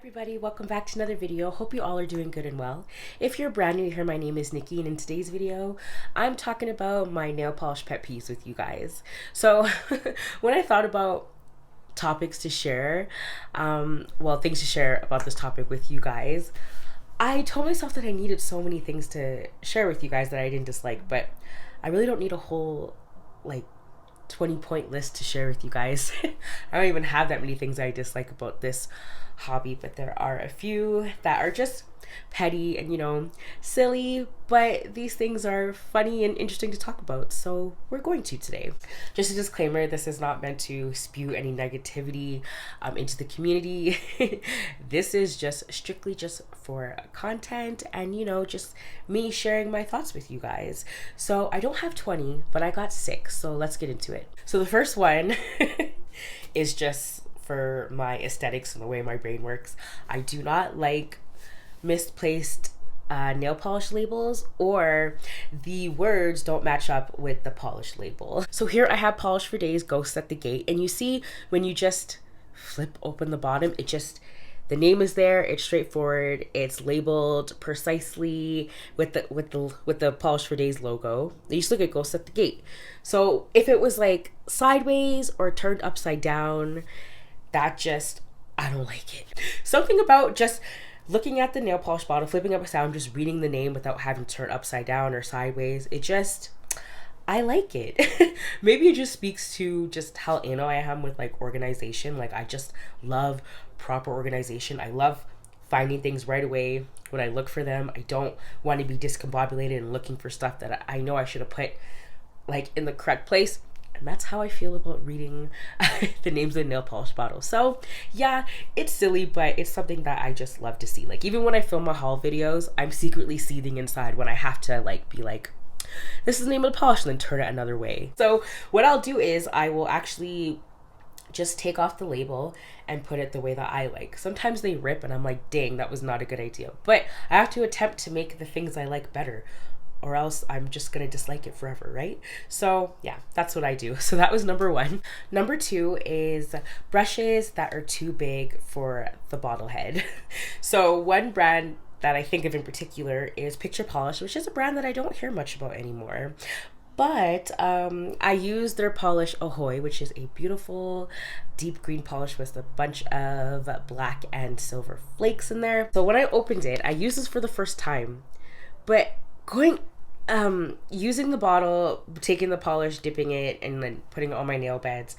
everybody, welcome back to another video. Hope you all are doing good and well. If you're brand new here, my name is Nikki, and in today's video I'm talking about my nail polish pet peeves with you guys. So when I thought about topics to share, things to share about this topic with you guys, I told myself that I needed so many things to share with you guys that I didn't dislike, but I really don't need a whole 20-point list to share with you guys. I don't even have that many things I dislike about this hobby, but there are a few that are just petty and silly, but these things are funny and interesting to talk about, so we're going to today. Just a disclaimer, this is not meant to spew any negativity into the community. This is just strictly just for content and just me sharing my thoughts with you guys. So I don't have 20, but I got 6, so let's get into it. So the first one is just for my aesthetics and the way my brain works. I do not like misplaced nail polish labels, or the words don't match up with the polish label. So here I have Polish for Days Ghosts at the Gate, and you see when you just flip open the bottom, the name is there, it's straightforward, it's labeled precisely with the Polish for Days logo. You just look at Ghosts at the Gate. So if it was like sideways or turned upside down, I don't like it. Something about just looking at the nail polish bottle, flipping upside down, just reading the name without having to turn upside down or sideways, I like it. Maybe it just speaks to just how anal I am with organization. I just love proper organization. I love finding things right away when I look for them. I don't want to be discombobulated and looking for stuff that I know I should have put in the correct place. And that's how I feel about reading the names of the nail polish bottles. So yeah, it's silly, but it's something that I just love to see. Even when I film my haul videos, I'm secretly seething inside when I have to be like, this is the name of the polish, and then turn it another way. So what I'll do is I will actually just take off the label and put it the way that I like. Sometimes they rip and I'm like, dang, that was not a good idea. But I have to attempt to make the things I like better, or else I'm just gonna dislike it forever, right? So yeah, that's what I do. So that was number 1. Number 2 is brushes that are too big for the bottle head. So one brand that I think of in particular is Picture Polish, which is a brand that I don't hear much about anymore. But I use their polish Ahoy, which is a beautiful deep green polish with a bunch of black and silver flakes in there. So when I opened it, I used this for the first time, but using the bottle, taking the polish, dipping it, and then putting it on my nail beds,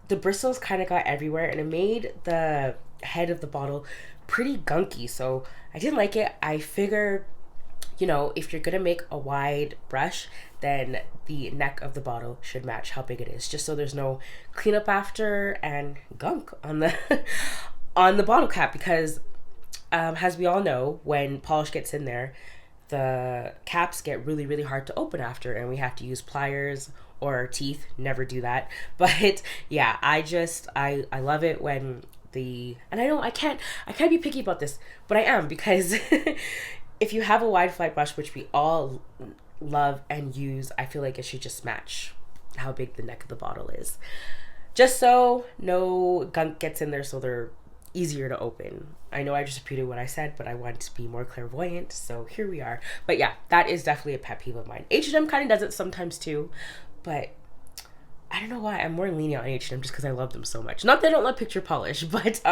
the bristles kind of got everywhere, and it made the head of the bottle pretty gunky. So I didn't like it. I figured, if you're gonna make a wide brush, then the neck of the bottle should match how big it is, just so there's no cleanup after and gunk on the on the bottle cap. Because as we all know, when polish gets in there, the caps get really, really hard to open after, and we have to use pliers or teeth. Never do that. But yeah, I love it when I can't be picky about this, but I am, because if you have a wide flat brush, which we all love and use, I feel like it should just match how big the neck of the bottle is, just so no gunk gets in there, so they're easier to open. I know I just repeated what I said, but I want to be more clairvoyant, so here we are. But yeah, that is definitely a pet peeve of mine. H&M kind of does it sometimes too, but I don't know why I'm more lenient on H&M, just because I love them so much. Not that I don't love Picture Polish, but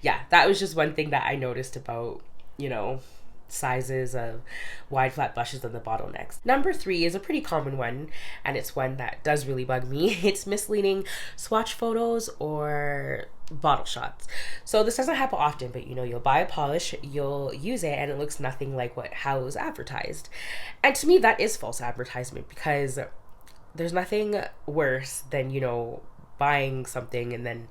yeah, that was just one thing that I noticed about sizes of wide flat brushes and the bottlenecks. Number 3 is a pretty common one, and it's one that does really bug me. It's misleading swatch photos or bottle shots. So this doesn't happen often, but you'll buy a polish, you'll use it, and it looks nothing like how it was advertised. And to me, that is false advertisement, because there's nothing worse than buying something and then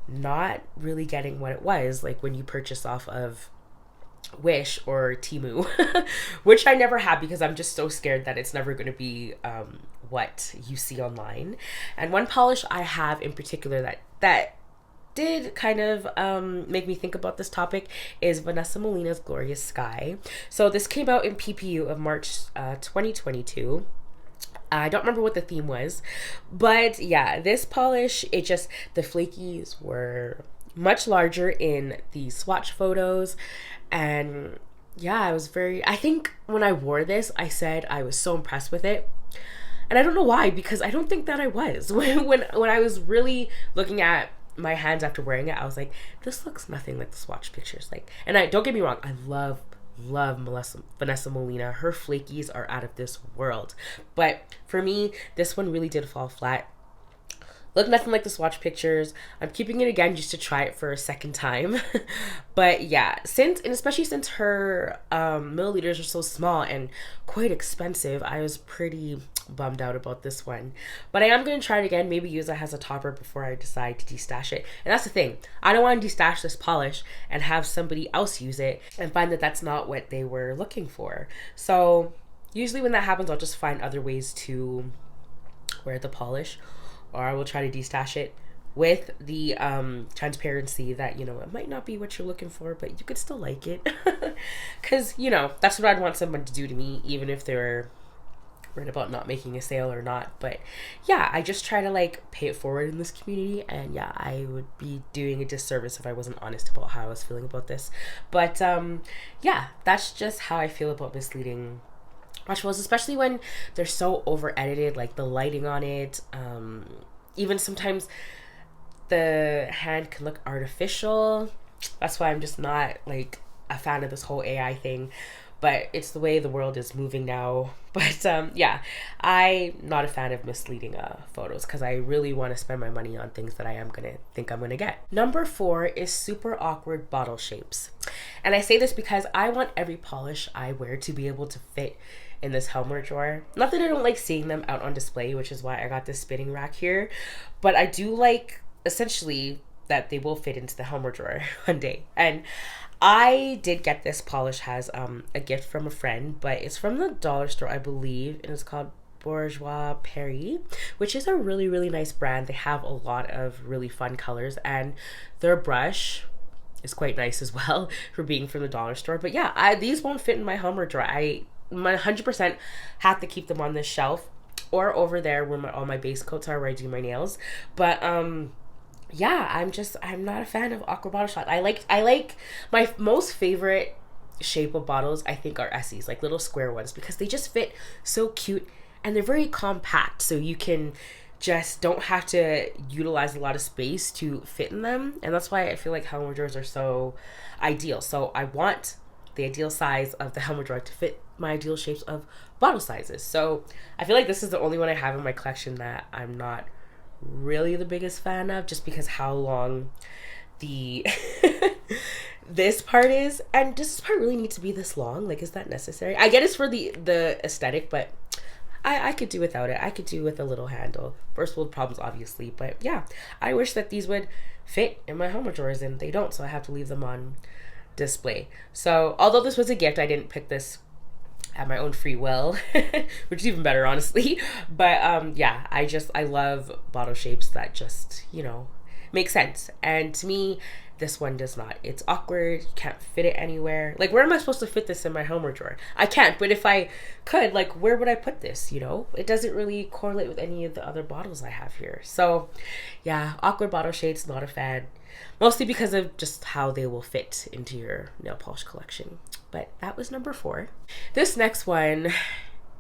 not really getting what it was, like when you purchase off of Wish or Temu, which I never have, because I'm just so scared that it's never going to be what you see online. And one polish I have in particular that did kind of make me think about this topic is Vanessa Molina's Glorious Sky. So this came out in PPU of March 2022. I don't remember what the theme was, but yeah, this polish, the flakies were much larger in the swatch photos. And yeah, I think when I wore this, I said I was so impressed with it. And I don't know why, because I don't think that I was. When I was really looking at my hands after wearing it, I was like, this looks nothing like the swatch pictures. Like, and I don't get me wrong, I love Vanessa Molina. Her flakies are out of this world. But for me, this one really did fall flat. Look nothing like the swatch pictures. I'm keeping it again just to try it for a second time. But yeah, especially since her milliliters are so small and quite expensive, I was pretty bummed out about this one. But I am going to try it again, maybe use it as a topper before I decide to destash it. And that's the thing, I don't want to destash this polish and have somebody else use it and find that that's not what they were looking for. So usually when that happens, I'll just find other ways to wear the polish, or I will try to destash it with the transparency that, you know, it might not be what you're looking for, but you could still like it. Because, you know, that's what I'd want someone to do to me, even if they're worried about not making a sale or not. But yeah, I just try to like pay it forward in this community. And yeah, I would be doing a disservice if I wasn't honest about how I was feeling about this. But yeah, that's just how I feel about misleading watch photos, especially when they're so over edited, like the lighting on it. Even sometimes the hand can look artificial. That's why I'm just not like a fan of this whole AI thing. But it's the way the world is moving now. But yeah, I'm not a fan of misleading photos, because I really want to spend my money on things that I'm gonna get. Number 4 is super awkward bottle shapes. And I say this because I want every polish I wear to be able to fit in this Helmer drawer. Not that I don't like seeing them out on display, which is why I got this spinning rack here, but I do like essentially that they will fit into the Helmer drawer one day. And I did get this polish as a gift from a friend, but it's from the dollar store, I believe, and it's called Bourgeois, which is a really, really nice brand. They have a lot of really fun colors, and their brush is quite nice as well for being from the dollar store. But yeah, these won't fit in my Helmer drawer. I 100% have to keep them on this shelf or over there where all my base coats are, where I do my nails. But yeah, I'm not a fan of Aqua bottle shots. I like my most favorite shape of bottles, I think, are Essies, like little square ones, because they just fit so cute and they're very compact, so you can just don't have to utilize a lot of space to fit in them. And that's why I feel like Helmer drawers are so ideal. So I want the ideal size of the Helmer drawer to fit my ideal shapes of bottle sizes. So I feel like this is the only one I have in my collection that I'm not really the biggest fan of, just because how long the this part is. And does this part really need to be this long? Like, is that necessary? I get it's for the aesthetic, but I could do without it. I could do with a little handle. First world problems, obviously. But yeah, I wish that these would fit in my Helmer drawers, and they don't, so I have to leave them on display. So although this was a gift, I didn't pick this at my own free will, which is even better, honestly. But yeah, I love bottle shapes that just, you know, make sense. And to me, this one does not. It's awkward. You can't fit it anywhere. Like, where am I supposed to fit this in my Helmer drawer? I can't, but if I could, like, where would I put this, you know? It doesn't really correlate with any of the other bottles I have here. So yeah, awkward bottle shapes, not a fan. Mostly because of just how they will fit into your nail polish collection. But that was number 4. This next one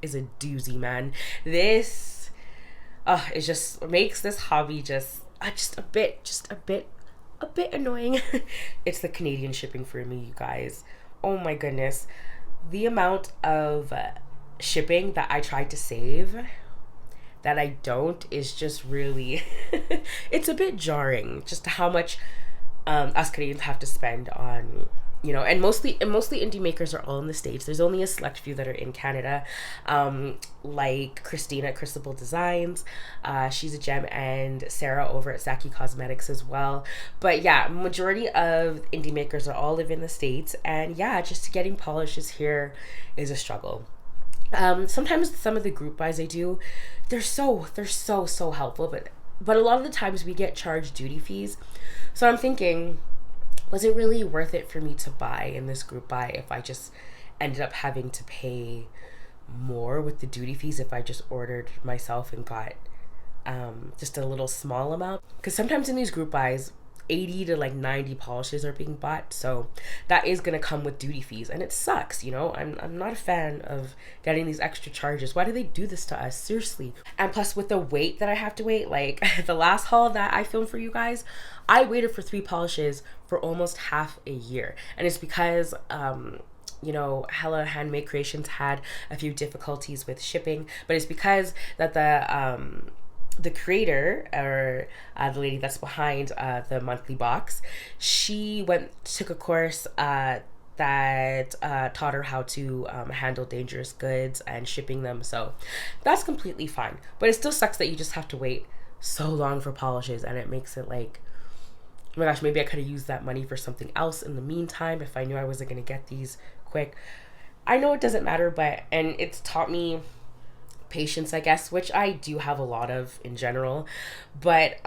is a doozy, man. This it just makes this hobby just a bit annoying. It's the Canadian shipping for me, you guys. Oh my goodness. The amount of shipping that I tried to save that I don't is just really it's a bit jarring, just how much us Canadians have to spend on, you know, and mostly indie makers are all in the States. There's only a select few that are in Canada, like Christina at Crucible Designs, she's a gem, and Sarah over at Saki Cosmetics as well. But yeah, majority of indie makers are all live in the States, and yeah, just getting polishes here is a struggle. Sometimes some of the group buys I do, they're so helpful, but a lot of the times we get charged duty fees. So I'm thinking, was it really worth it for me to buy in this group buy if I just ended up having to pay more with the duty fees if I just ordered myself and got just a little small amount? Because sometimes in these group buys, 80 to like 90 polishes are being bought, so that is going to come with duty fees, and it sucks, you know. I'm not a fan of getting these extra charges. Why do they do this to us? Seriously. And plus with the wait that I have to wait, like the last haul that I filmed for you guys, I waited for 3 polishes for almost half a year, and it's because you know, Hela Handmade Creations had a few difficulties with shipping, but it's because that the creator, or the lady that's behind the monthly box, she took a course that taught her how to handle dangerous goods and shipping them. So that's completely fine, but it still sucks that you just have to wait so long for polishes, and it makes it like, oh my gosh, maybe I could have used that money for something else in the meantime if I knew I wasn't going to get these quick. I know it doesn't matter, and it's taught me patience, I guess, which I do have a lot of in general, but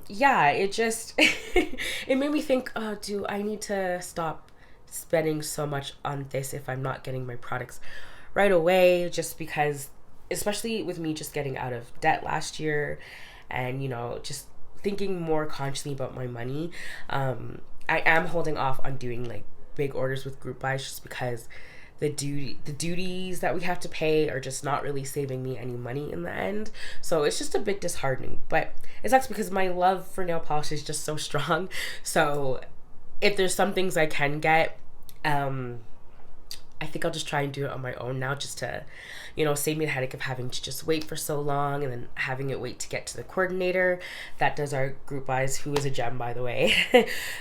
yeah, it just it made me think, do I need to stop spending so much on this if I'm not getting my products right away, just because, especially with me just getting out of debt last year, and you know, just thinking more consciously about my money. I am holding off on doing like big orders with group buys, just because the duties that we have to pay are just not really saving me any money in the end. So it's just a bit disheartening, but it sucks because my love for nail polish is just so strong. So if there's some things I can get, I think I'll just try and do it on my own now, just to, you know, save me the headache of having to just wait for so long, and then having it wait to get to the coordinator that does our group buys, who is a gem, by the way.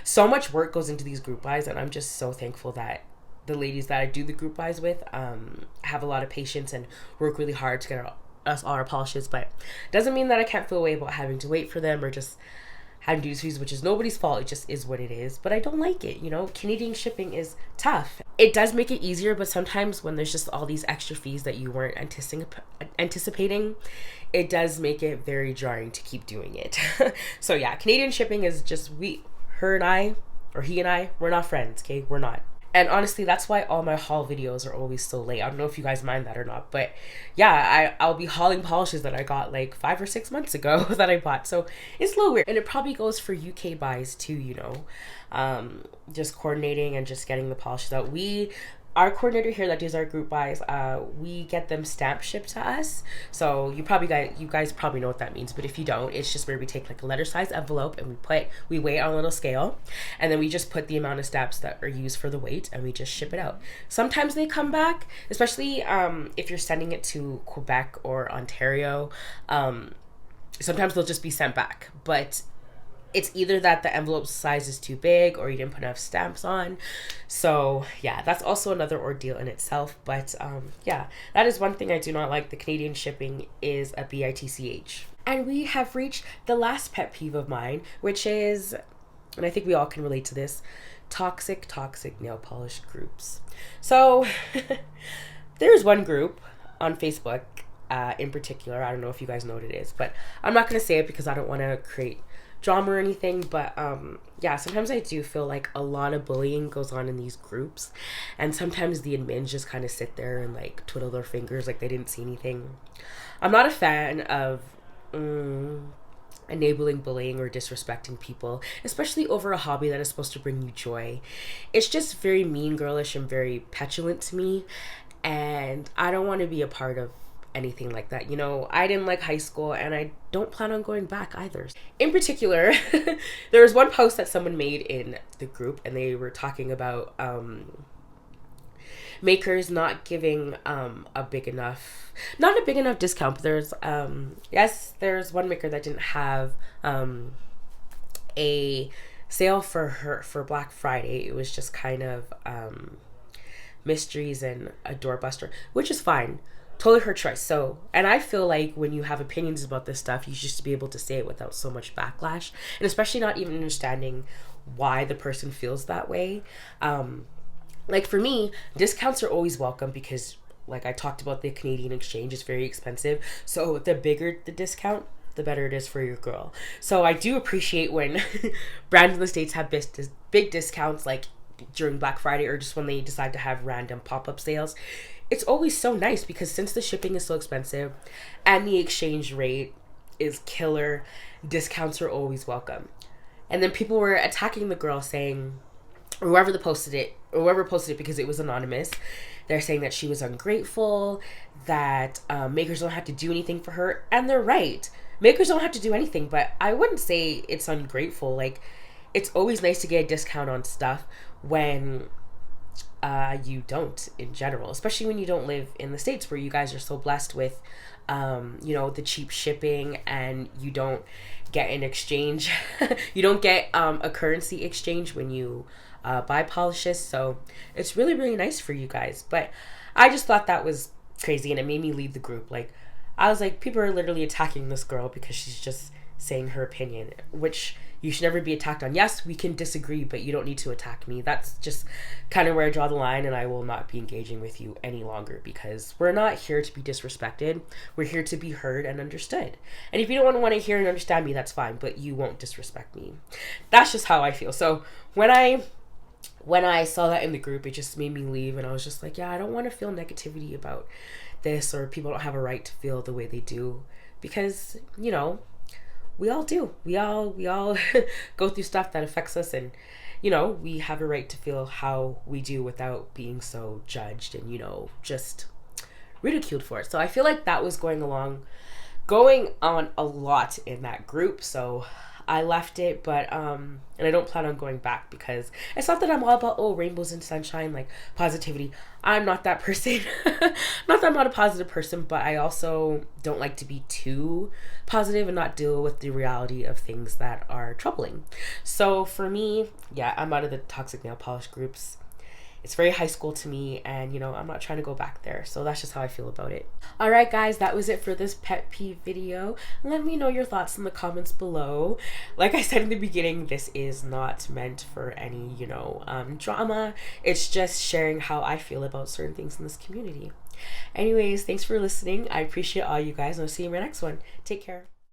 So much work goes into these group buys, and I'm just so thankful that the ladies that I do the group buys with have a lot of patience and work really hard to get us all our polishes. But doesn't mean that I can't feel a way about having to wait for them, or just having duty fees, which is nobody's fault. It just is what it is. But I don't like it, you know. Canadian shipping is tough. It does make it easier, but sometimes when there's just all these extra fees that you weren't anticipating, it does make it very jarring to keep doing it. So yeah, Canadian shipping is just, her and I, or he and I, we're not friends, okay? We're not. And honestly, that's why all my haul videos are always so late. I don't know if you guys mind that or not, but yeah, I'll be hauling polishes that I got like 5 or 6 months ago that I bought. So it's a little weird. And it probably goes for UK buys too, you know, just coordinating and just getting the polishes out. Our coordinator here that does our group buys, we get them stamp shipped to us. So you guys probably know what that means, but if you don't, it's just where we take like a letter size envelope and we weigh it on a little scale, and then we just put the amount of stamps that are used for the weight, and we just ship it out. Sometimes they come back, especially if you're sending it to Quebec or Ontario. Sometimes they'll just be sent back, but it's either that the envelope size is too big or you didn't put enough stamps on. So yeah, that's also another ordeal in itself. But yeah, that is one thing I do not like. The Canadian shipping is a bitch. And we have reached the last pet peeve of mine, which is, and I think we all can relate to this, toxic nail polish groups. So there's one group on Facebook in particular. I don't know if you guys know what it is, but I'm not going to say it because I don't want to create drama or anything. But yeah, sometimes I do feel like a lot of bullying goes on in these groups, and sometimes the admins just kind of sit there and like twiddle their fingers like they didn't see anything. I'm not a fan of enabling bullying or disrespecting people, especially over a hobby that is supposed to bring you joy. It's just very mean girlish and very petulant to me, and I don't want to be a part of anything like that. You know, I didn't like high school, and I don't plan on going back either. In particular, there was one post that someone made in the group, and they were talking about makers not giving not a big enough discount. But there's one maker that didn't have a sale for Black Friday. It was just kind of mysteries and a doorbuster, which is fine. Totally her choice. So, and I feel like when you have opinions about this stuff, you should just be able to say it without so much backlash, and especially not even understanding why the person feels that way. Like for me, discounts are always welcome because, like I talked about, the Canadian exchange is very expensive. So the bigger the discount, the better it is for your girl. So I do appreciate when brands in the States have big discounts, like during Black Friday, or just when they decide to have random pop-up sales. It's always so nice because since the shipping is so expensive and the exchange rate is killer, discounts are always welcome. And then people were attacking the girl, saying, or whoever posted it, because it was anonymous, they're saying that she was ungrateful, that makers don't have to do anything for her. And they're right. Makers don't have to do anything, but I wouldn't say it's ungrateful. Like, it's always nice to get a discount on stuff when you don't, in general, especially when you don't live in the States, where you guys are so blessed with the cheap shipping, and you don't get an exchange. You don't get a currency exchange when you buy polishes. So it's really, really nice for you guys. But I just thought that was crazy, and it made me leave the group. Like, I was like, people are literally attacking this girl because she's just saying her opinion, which you should never be attacked on. Yes, we can disagree, but you don't need to attack me. That's just kind of where I draw the line, and I will not be engaging with you any longer, because we're not here to be disrespected. We're here to be heard and understood. And if you don't want to hear and understand me, that's fine, but you won't disrespect me. That's just how I feel. So when I saw that in the group, it just made me leave, and I was just like, yeah, I don't want to feel negativity about this, or people don't have a right to feel the way they do, because, we all do. We all go through stuff that affects us, and we have a right to feel how we do without being so judged and just ridiculed for it. So I feel like that was going on a lot in that group. So I left it, but and I don't plan on going back, because it's not that I'm all about rainbows and sunshine, like positivity. I'm not that person. Not that I'm not a positive person, but I also don't like to be too positive and not deal with the reality of things that are troubling. So for me, yeah, I'm out of the toxic nail polish groups. It's very high school to me, and I'm not trying to go back there. So that's just how I feel about it. All right, guys, that was it for this pet peeve video. Let me know your thoughts in the comments below. Like I said in the beginning, this is not meant for any drama. It's just sharing how I feel about certain things in this community. Anyways, thanks for listening. I appreciate all you guys, and I'll see you in my next one. Take care.